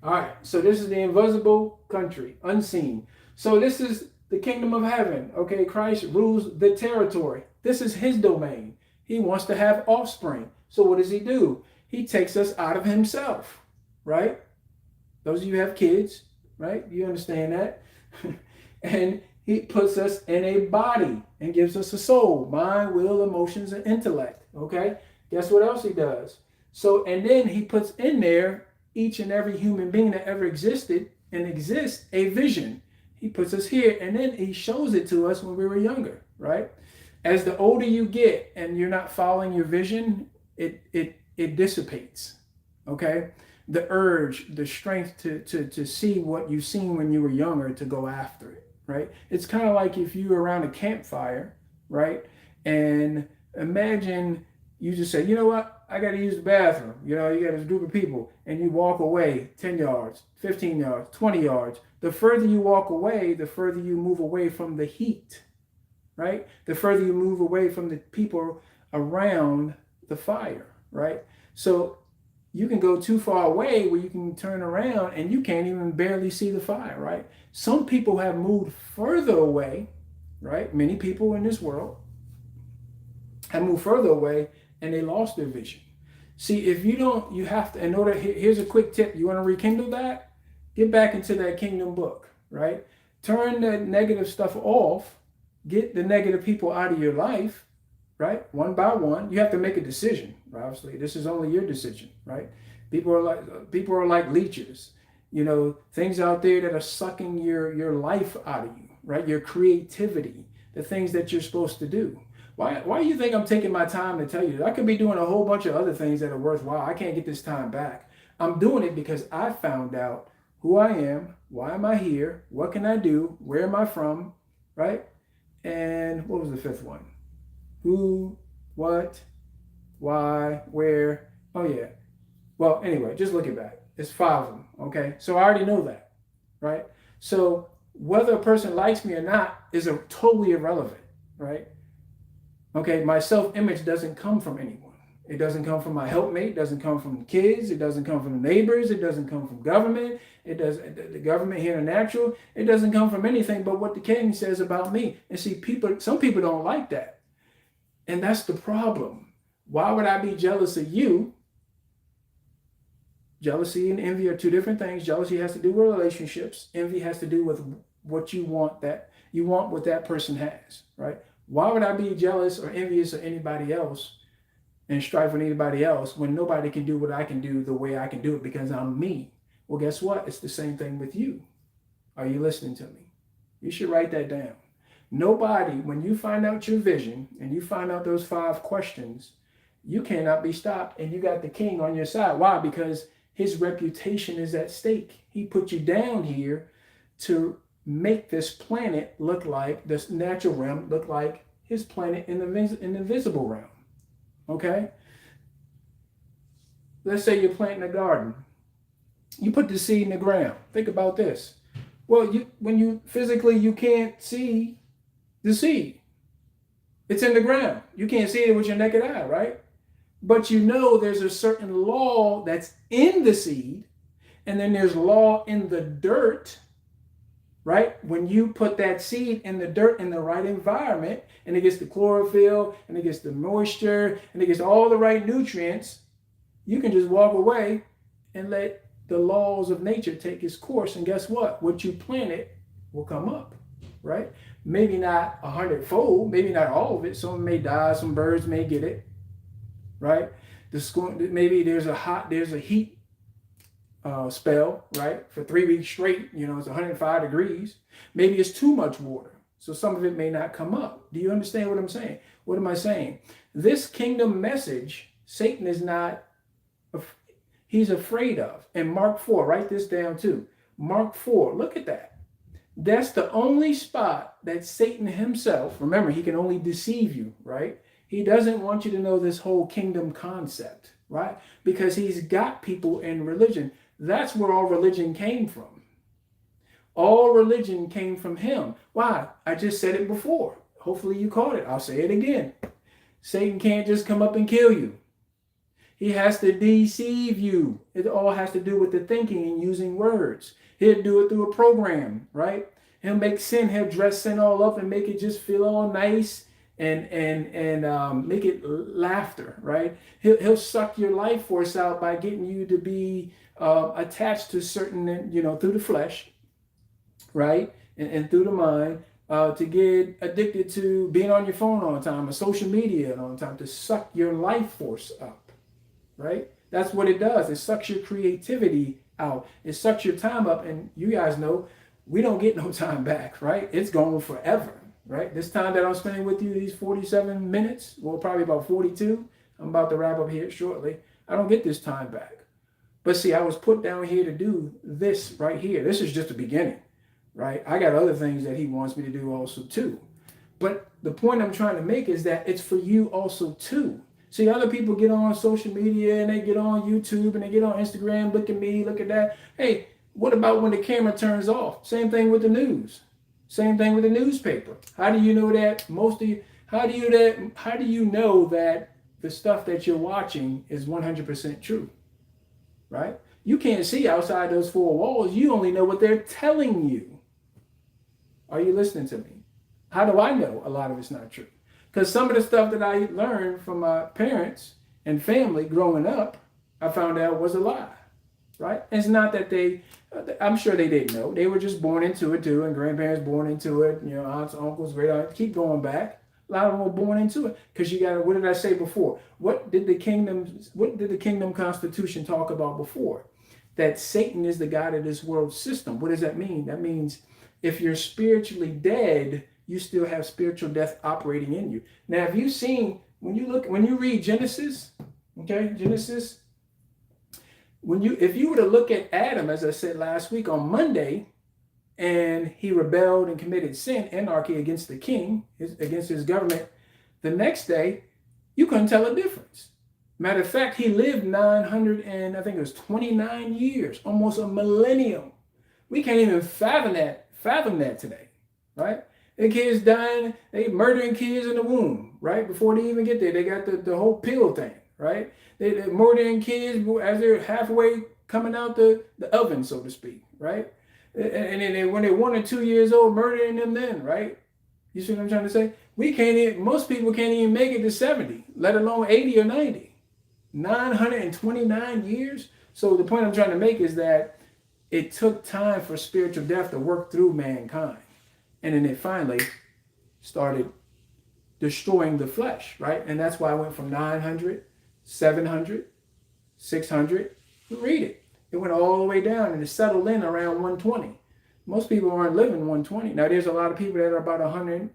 All right, so this is the invisible country, unseen. So this is the kingdom of heaven. Okay, Christ rules the territory. This is his domain. He wants to have offspring. So what does he do? He takes us out of himself, right? Those of you who have kids, right? You understand that? And He puts us in a body and gives us a soul, mind, will, emotions, and intellect. Okay? Guess what else he does? So, and then he puts in there each and every human being that ever existed and exists a vision. He puts us here and then he shows it to us when we were younger, right? As the older you get and you're not following your vision, it dissipates. Okay? The urge, the strength to see what you've seen when you were younger to go after it, right? It's kind of like if you were around a campfire, right? And imagine you just say, you know what? I got to use the bathroom. You know, you got this group of people and you walk away 10 yards, 15 yards, 20 yards. The further you walk away, the further you move away from the heat, right? The further you move away from the people around the fire, right? So you can go too far away where you can turn around and you can't even barely see the fire, right? Some people have moved further away, right? Many people in this world have moved further away and they lost their vision. See, if you don't, you have to, in order, here's a quick tip. You want to rekindle that? Get back into that kingdom book, right? Turn the negative stuff off. Get the negative people out of your life, right? One by one. You have to make a decision. Obviously, this is only your decision, right? People are like leeches. You know, things out there that are sucking your life out of you, right? Your creativity, the things that you're supposed to do. Why do you think I'm taking my time to tell you that? I could be doing a whole bunch of other things that are worthwhile. I can't get this time back. I'm doing it because I found out who I am, why am I here, what can I do, where am I from, right? And what was the fifth one? Who, what, why, where. Oh, yeah. Well, anyway, just look it back. It's 5 of them, okay? So I already know that, right? So whether a person likes me or not is totally irrelevant, right? Okay, my self-image doesn't come from anyone. It doesn't come from my helpmate. It doesn't come from the kids. It doesn't come from the neighbors. It doesn't come from government. It does the government here in the natural. It doesn't come from anything but what the king says about me. And see, some people don't like that. And that's the problem. Why would I be jealous of you? Jealousy and envy are two different things. Jealousy has to do with relationships. Envy has to do with what you want what that person has, right? Why would I be jealous or envious of anybody else and strive with anybody else when nobody can do what I can do the way I can do it because I'm me? Well, guess what? It's the same thing with you. Are you listening to me? You should write that down. Nobody, when you find out your vision and you find out those 5 questions, you cannot be stopped and you got the king on your side. Why? Because his reputation is at stake. He put you down here to make this planet look like, this natural realm look like his planet in the visible realm. Okay? Let's say you're planting a garden. You put the seed in the ground. Think about this. Well, when you physically, you can't see the seed. It's in the ground. You can't see it with your naked eye, right? But you know there's a certain law that's in the seed, and then there's law in the dirt, right? When you put that seed in the dirt in the right environment, and it gets the chlorophyll, and it gets the moisture, and it gets all the right nutrients, you can just walk away and let the laws of nature take its course. And guess what? What you planted will come up, right? Maybe not 100-fold, maybe not all of it. Some may die, some birds may get it, right? Maybe there's a heat spell, right? For 3 weeks straight, it's 105 degrees. Maybe it's too much water. So some of it may not come up. Do you understand what I'm saying? What am I saying? This kingdom message, Satan is not, he's afraid of. And Mark 4, write this down too. Mark 4, look at that. That's the only spot that Satan himself, remember, he can only deceive you, right? He doesn't want you to know this whole kingdom concept, right? Because he's got people in religion. That's where all religion came from. All religion came from him. Why? I just said it before. Hopefully you caught it. I'll say it again. Satan can't just come up and kill you. He has to deceive you. It all has to do with the thinking and using words. He'll do it through a program, right? He'll make sin. He'll dress sin all up and make it just feel all nice and make it laughter, right? He'll suck your life force out by getting you to be attached to certain, through the flesh, right? And through the mind, to get addicted to being on your phone all the time or social media all the time, to suck your life force up, right? That's what it does. It sucks your creativity out. It sucks your time up. And you guys know we don't get no time back, right? It's gone forever, right? This time that I'm spending with you, these 47 minutes, well, probably about 42. I'm about to wrap up here shortly. I don't get this time back. But see, I was put down here to do this right here. This is just the beginning, right? I got other things that he wants me to do also too. But the point I'm trying to make is that it's for you also too. See, other people get on social media and they get on YouTube and they get on Instagram. Look at me, look at that. Hey, what about when the camera turns off? Same thing with the news. Same thing with the newspaper. How do you know that most of you, how do you know that the stuff that you're watching is 100% true? Right? You can't see outside those four walls. You only know what they're telling you. Are you listening to me? How do I know a lot of it's not true? Because some of the stuff that I learned from my parents and family growing up, I found out was a lie, right? And it's not that I'm sure they didn't know. They were just born into it too, and grandparents born into it, aunts, uncles, great aunts, keep going back. A lot of them were born into it because you got to, what did I say before? What did the kingdom constitution talk about before? That Satan is the God of this world system. What does that mean? That means if you're spiritually dead, you still have spiritual death operating in you. Now, have you seen, when you read Genesis, okay, Genesis, if you were to look at Adam, as I said last week on Monday, and he rebelled and committed sin, anarchy against the king, against his government, the next day, you couldn't tell a difference. Matter of fact, he lived 29 years, almost a millennium. We can't even fathom that today, right? The kids dying, they murdering kids in the womb, right? Before they even get there, they got the whole pill thing, right? They're murdering kids as they're halfway coming out the oven, so to speak, right? And then when they're 1 or 2 years old, murdering them then, right? You see what I'm trying to say? Most people can't even make it to 70, let alone 80 or 90. 929 years. So the point I'm trying to make is that it took time for spiritual death to work through mankind. And then it finally started destroying the flesh, right? And that's why I went from 900, 700, 600. Read it. It went all the way down and it settled in around 120. Most people aren't living 120. Now, there's a lot of people that are about 100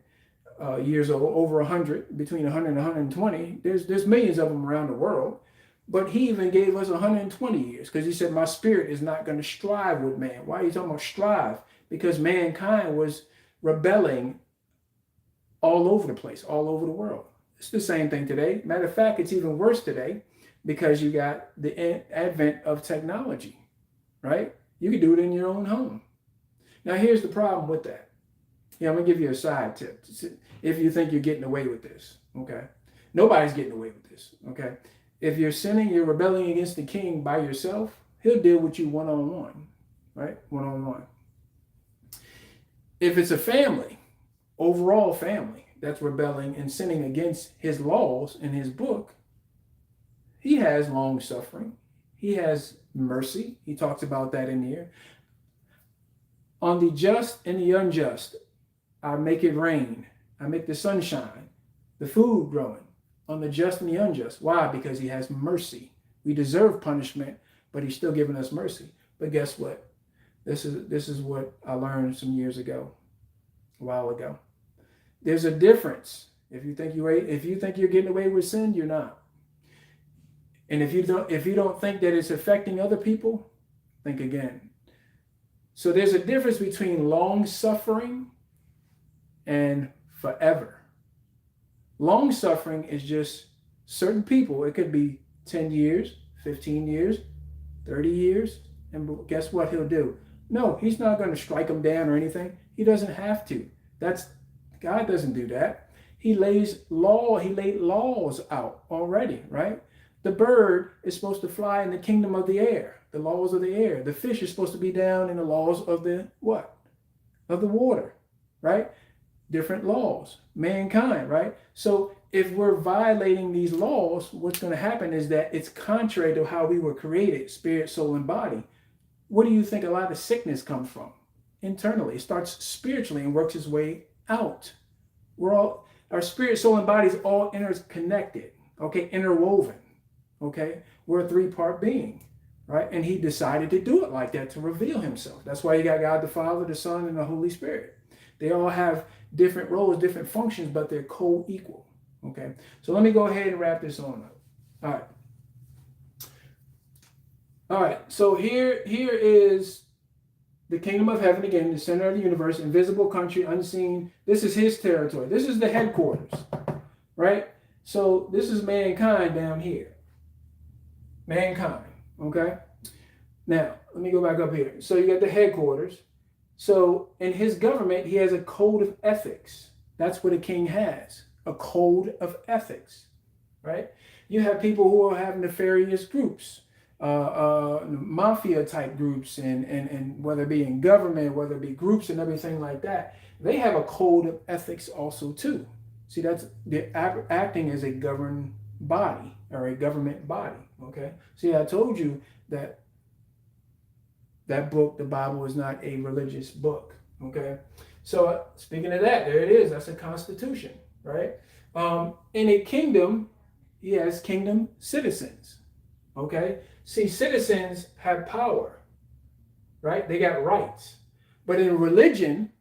years old, over 100, between 100 and 120. There's millions of them around the world. But he even gave us 120 years because he said, my spirit is not going to strive with man. Why are you talking about strive? Because mankind was rebelling all over the place, all over the world. It's the same thing today. Matter of fact, it's even worse today because you got the advent of technology, right? You can do it in your own home. Now, here's the problem with that. Yeah, I'm going to give you a side tip if you think you're getting away with this, okay? Nobody's getting away with this, okay? If you're sinning, you're rebelling against the king by yourself, he'll deal with you one-on-one, right? One-on-one. If it's a family, overall family, that's rebelling and sinning against his laws in his book, he has long suffering. He has mercy. He talks about that in here. On the just and the unjust, I make it rain. I make the sun shine, the food growing on the just and the unjust. Why? Because he has mercy. We deserve punishment, but he's still giving us mercy. But guess what? This is what I learned some years ago, a while ago. There's a difference. If you think you're getting away with sin, you're not. And if you don't think that it's affecting other people, think again. So there's a difference between long suffering and forever. Long suffering is just certain people. It could be 10 years, 15 years, 30 years. And guess what he'll do? No, he's not going to strike them down or anything. He doesn't have to. God doesn't do that. He laid laws out already, right? The bird is supposed to fly in the kingdom of the air, the laws of the air. The fish is supposed to be down in the laws of the what? Of the water, right? Different laws. Mankind, right? So if we're violating these laws, what's going to happen is that it's contrary to how we were created, spirit, soul, and body. What do you think a lot of sickness comes from? Internally. It starts spiritually and works its way out. Our spirit, soul, and body is all interconnected, okay, interwoven, okay? We're a three-part being, right? And he decided to do it like that to reveal himself. That's why you got God the Father, the Son, and the Holy Spirit. They all have different roles, different functions, but they're co-equal, okay? So let me go ahead and wrap this on up. All right. All right, so here is the kingdom of heaven again, the center of the universe, invisible country, unseen. This is his territory. This is the headquarters, right? So this is mankind down here. Mankind, okay? Now, let me go back up here. So you got the headquarters. So in his government, he has a code of ethics. That's what a king has, a code of ethics, right? You have people who will have nefarious groups. Mafia type groups and whether it be in government, whether it be groups and everything like that, they have a code of ethics also too. See, that's they're acting as a governed body or a government body. Okay. See, I told you that book, the Bible, is not a religious book. Okay. So speaking of that, there it is. That's a constitution, right? In a kingdom, he has kingdom citizens. Okay. See, citizens have power, right? They got rights. But in religion,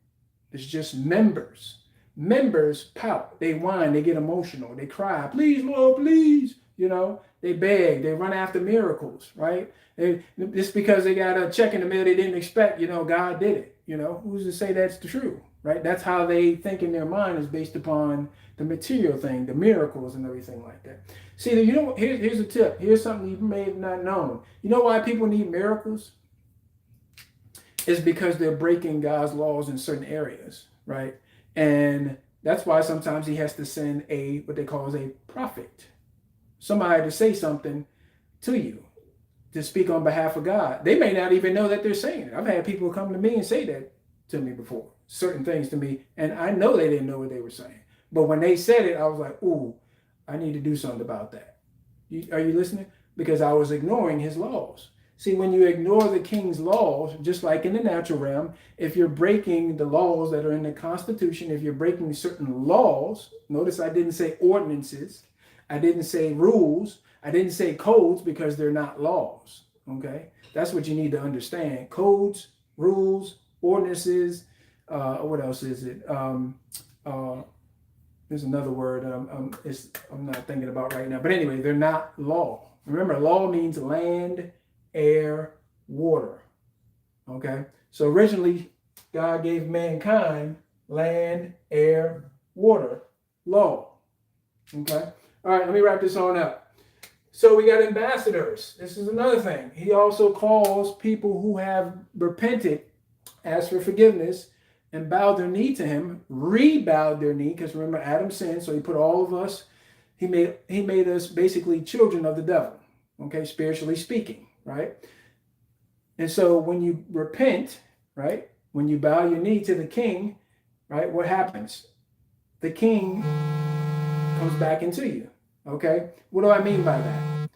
it's just members. Members pout. They whine, they get emotional, they cry, please, Lord, please. You know, they beg, they run after miracles, right? Just because they got a check in the mail they didn't expect, you know, God did it. You know, who's to say that's true, right? That's how they think in their mind, is based upon the material thing, the miracles and everything like that. See, you know, here's a tip. Here's something you may have not known. You know why people need miracles? It's because they're breaking God's laws in certain areas, right? And that's why sometimes he has to send what they call as a prophet, somebody to say something to you, to speak on behalf of God. They may not even know that they're saying it. I've had people come to me and say that to me before, certain things to me, and I know they didn't know what they were saying. But when they said it, I was like, ooh, I need to do something about that. Are you listening? Because I was ignoring his laws. See, when you ignore the king's laws, just like in the natural realm, if you're breaking the laws that are in the Constitution, if you're breaking certain laws, notice I didn't say ordinances, I didn't say rules, I didn't say codes, because they're not laws, okay? That's what you need to understand. Codes, rules, ordinances, what else is it? There's another word I'm not thinking about right now. But anyway, they're not law. Remember, law means land, air, water. Okay? So originally, God gave mankind land, air, water, law. Okay? All right, let me wrap this on up. So we got ambassadors. This is another thing. He also calls people who have repented, asked for forgiveness, and bowed their knee to him, rebowed their knee, because remember, Adam sinned, so he put all of us, he made us basically children of the devil, okay, spiritually speaking, right? And so when you repent, right, when you bow your knee to the king, right, what happens? The king comes back into you, okay? What do I mean by that?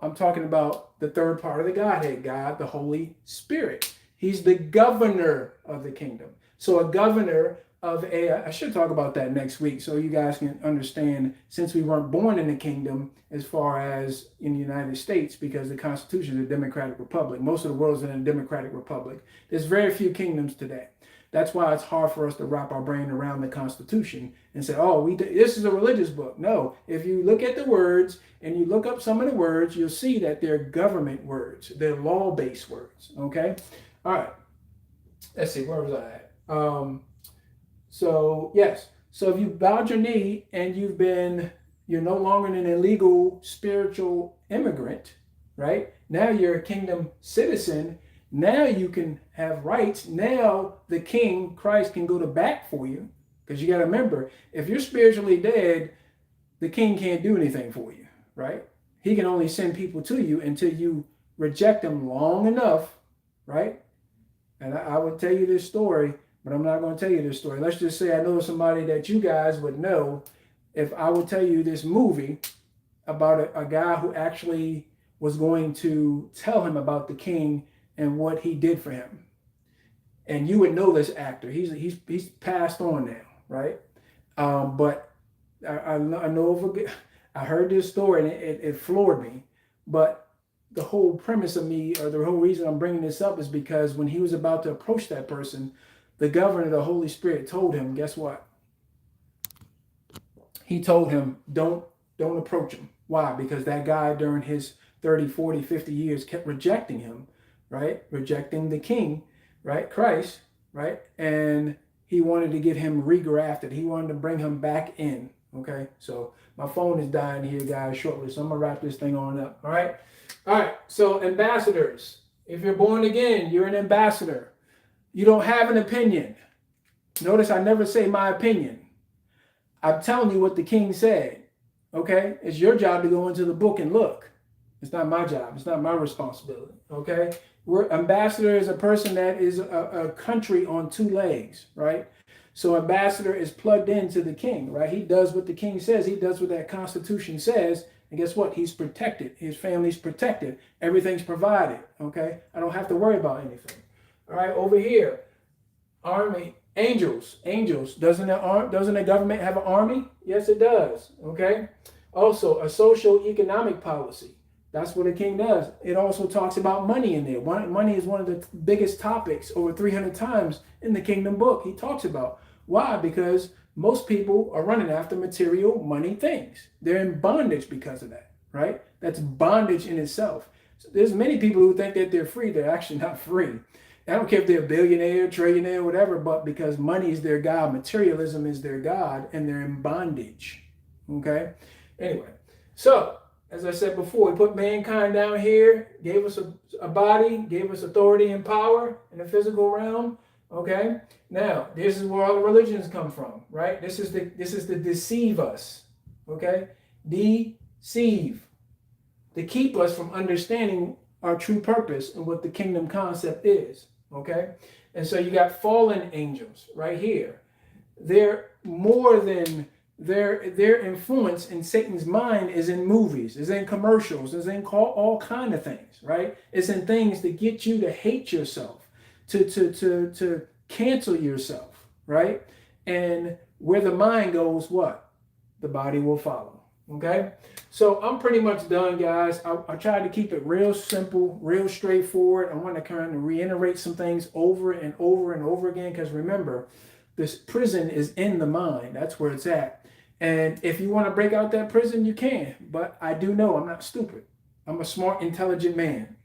I'm talking about the third part of the Godhead, God, the Holy Spirit. He's the governor of the kingdom. So a governor of I should talk about that next week so you guys can understand, since we weren't born in the kingdom as far as in the United States, because the Constitution is a democratic republic. Most of the world is in a democratic republic. There's very few kingdoms today. That's why it's hard for us to wrap our brain around the Constitution and say, oh, this is a religious book. No, if you look at the words and you look up some of the words, you'll see that they're government words. They're law-based words, okay? All right, let's see, where was I at? So yes, so if you bowed your knee and you're no longer an illegal spiritual immigrant, right? Now you're a kingdom citizen. Now you can have rights. Now the king, Christ, can go to bat for you, because you got to remember, if you're spiritually dead, the king can't do anything for you, right? He can only send people to you until you reject them long enough, right? And I would tell you this story, but I'm not going to tell you this story. Let's just say I know somebody that you guys would know if I would tell you this movie about a guy who actually was going to tell him about the king and what he did for him. And you would know this actor. He's passed on now, right? But I know I heard this story and it floored me. But the whole premise of me, or the whole reason I'm bringing this up, is because when he was about to approach that person, the governor of the Holy Spirit told him, guess what? He told him, don't approach him. Why? Because that guy during his 30, 40, 50 years kept rejecting him, right? Rejecting the king, right? Christ, right? And he wanted to get him regrafted. He wanted to bring him back in. Okay. So my phone is dying here, guys, shortly. So I'm going to wrap this thing on up. All right. All right. So ambassadors, if you're born again, you're an ambassador. You don't have an opinion. Notice I never say my opinion. I'm telling you what the king said. Okay. It's your job to go into the book and look. It's not my job. It's not my responsibility. Okay. Ambassador is a person that is a country on two legs, right? So ambassador is plugged into the king, right? He does what the king says. He does what that constitution says. And guess what? He's protected. His family's protected. Everything's provided. Okay. I don't have to worry about anything. All right. Over here, army, angels. Doesn't the government have an army? Yes, it does. Okay. Also, a social economic policy. That's what a king does. It also talks about money in there. Money is one of the biggest topics over 300 times in the kingdom book. He talks about why? Because most people are running after material money things. They're in bondage because of that, right? That's bondage in itself. So there's many people who think that they're free. They're actually not free. I don't care if they're a billionaire, trillionaire, whatever, but because money is their God, materialism is their God, and they're in bondage. Okay? Anyway, so as I said before, he put mankind down here, gave us a body, gave us authority and power in the physical realm. Okay? Now, this is where all the religions come from, right? This is to deceive us. Okay? Deceive. To keep us from understanding our true purpose and what the kingdom concept is. Okay? And so you got fallen angels right here. They're more than their influence in Satan's mind is in movies, is in commercials, is in all kind of things, right? It's in things to get you to hate yourself, to cancel yourself, right? And where the mind goes, what? The body will follow. Okay? So I'm pretty much done, guys. I tried to keep it real simple, real straightforward. I want to kind of reiterate some things over and over and over again, because remember, this prison is in the mind. That's where it's at. And if you want to break out that prison, you can. But I do know I'm not stupid. I'm a smart, intelligent man.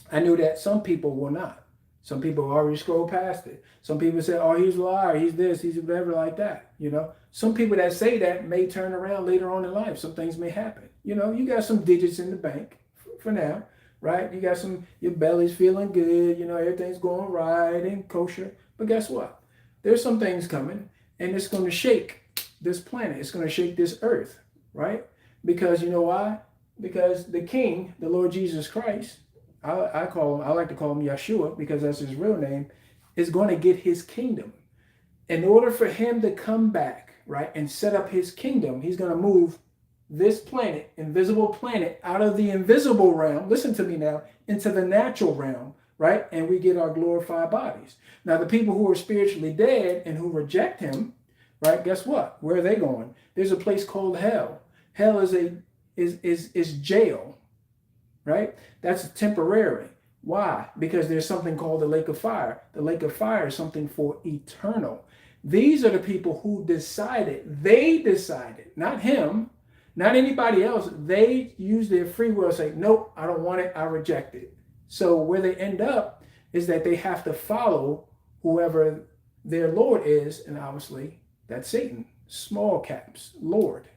I knew that some people will not. Some people already scroll past it. Some people say, oh, he's a liar, he's this, he's whatever, like that. You know, some people that say that may turn around later on in life. Some things may happen. You know, you got some digits in the bank for now, right? You got your belly's feeling good. You know, everything's going right and kosher. But guess what? There's some things coming, and it's going to shake this planet. It's going to shake this earth, right? Because you know why? Because the King, the Lord Jesus Christ, I like to call him Yeshua because that's his real name, is going to get his kingdom. In order for him to come back, right, and set up his kingdom, he's going to move this planet, invisible planet, out of the invisible realm, listen to me now, into the natural realm, right? And we get our glorified bodies. Now, the people who are spiritually dead and who reject him, right, guess what? Where are they going? There's a place called hell. Hell is jail, right? That's temporary. Why? Because there's something called the lake of fire. The lake of fire is something for eternal. These are the people who decided. They decided, not him, not anybody else. They use their free will to say, nope, I don't want it. I reject it. So where they end up is that they have to follow whoever their Lord is, and obviously that's Satan, small caps, Lord,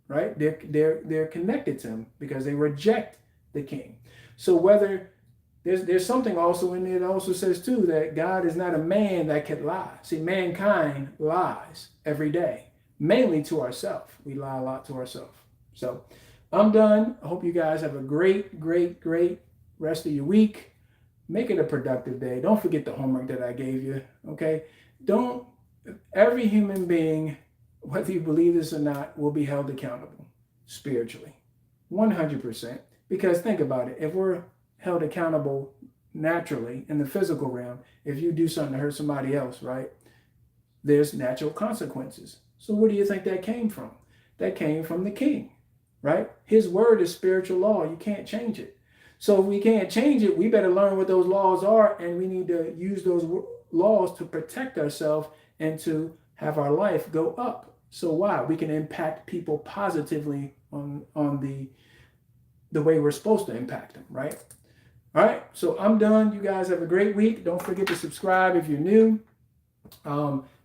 right? They're connected to him because they reject the king. So whether there's something also in there that also says too that God is not a man that could lie. See, mankind lies every day, mainly to ourselves. We lie a lot to ourselves. So I'm done. I hope you guys have a great rest of your week. Make it a productive day. Don't forget the homework that I gave you. Okay? Every human being, whether you believe this or not, will be held accountable spiritually. 100%. Because think about it. If we're held accountable naturally in the physical realm, if you do something to hurt somebody else, right, there's natural consequences. So where do you think that came from? That came from the king, right? His word is spiritual law. You can't change it. So if we can't change it, we better learn what those laws are, and we need to use those laws to protect ourselves and to have our life go up. So why? We can impact people positively on the way we're supposed to impact them, right? All right, so I'm done. You guys have a great week. Don't forget to subscribe if you're new.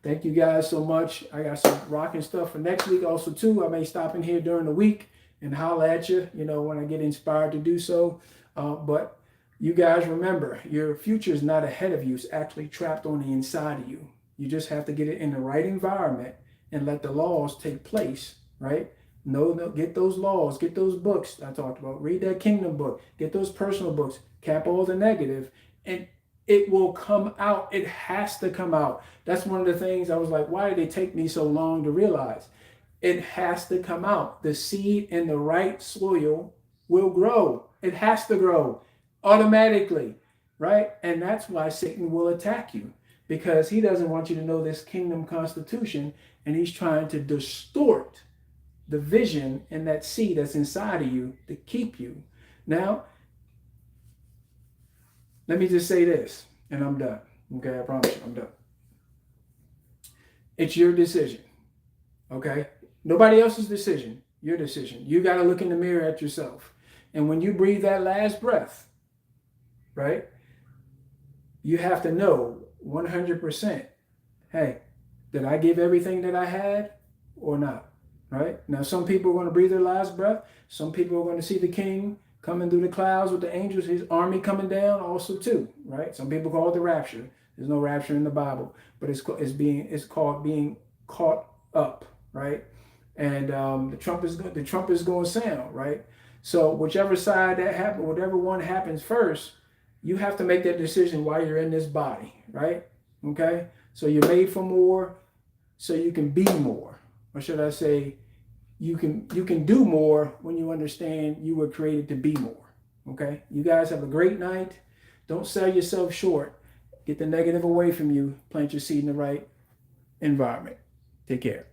Thank you guys so much. I got some rocking stuff for next week also too. I may stop in here during the week and holler at you, when I get inspired to do so. But you guys remember, your future is not ahead of you. It's actually trapped on the inside of you. You just have to get it in the right environment and let the laws take place, right? No, get those laws, get those books I talked about. Read that kingdom book. Get those personal books. Cap all the negative, and it will come out. It has to come out. That's one of the things I was like, why did it take me so long to realize? It has to come out. The seed in the right soil will grow. It has to grow automatically, right? And that's why Satan will attack you, because he doesn't want you to know this kingdom constitution, and he's trying to distort the vision and that seed that's inside of you to keep you. Now, let me just say this, and I'm done. Okay, I promise you, I'm done. It's your decision. Okay? Nobody else's decision. Your decision. You got to look in the mirror at yourself. And when you breathe that last breath, right, you have to know 100%, hey, did I give everything that I had or not? Right? Now, some people are going to breathe their last breath. Some people are going to see the king coming through the clouds with the angels, his army coming down also too, right? Some people call it the rapture. There's no rapture in the Bible, but it's called being caught up, right? And the trumpet is going to sound, right? So whichever side that happens, whatever one happens first, you have to make that decision while you're in this body, right? Okay? So you're made for more, so you can be more. Or should I say, you can do more when you understand you were created to be more. Okay? You guys have a great night. Don't sell yourself short. Get the negative away from you. Plant your seed in the right environment. Take care.